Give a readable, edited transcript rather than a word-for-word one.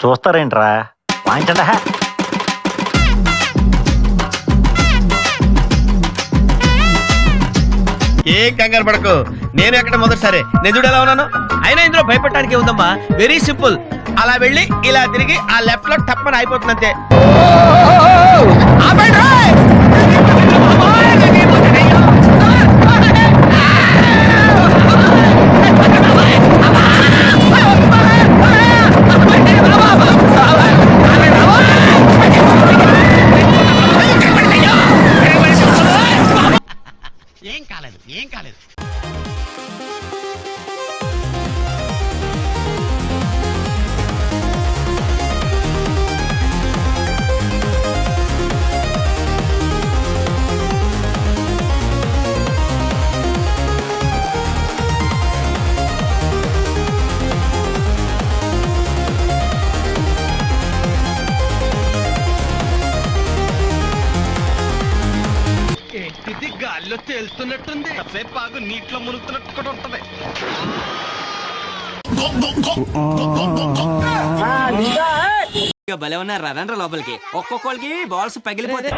చూస్తారేంట్రా వాయించండి. ఏం కంగారు పడకు, నేను ఎక్కడ మొదటిసారి నేను చూడు ఎలా ఉన్నాను. అయినా ఇందులో భయపడటానికి ఉందమ్మా, వెరీ సింపుల్. అలా వెళ్ళి ఇలా తిరిగి ఆ లెఫ్ట్ లో టప్పని అయిపోతుంది అంతే. ఏం కాలేదు, ఏం కాలేదు. ఏంటిది గాల్లో తేలుతున్నట్టుంది, సేపాగు నీటిలో మునుగుతున్నట్టు కూడా ఉంటది. భలే ఉన్నారు రండ్రా లోపలికి. ఒక్కొక్కరికి బాల్స్ పగిలిపోతాయి.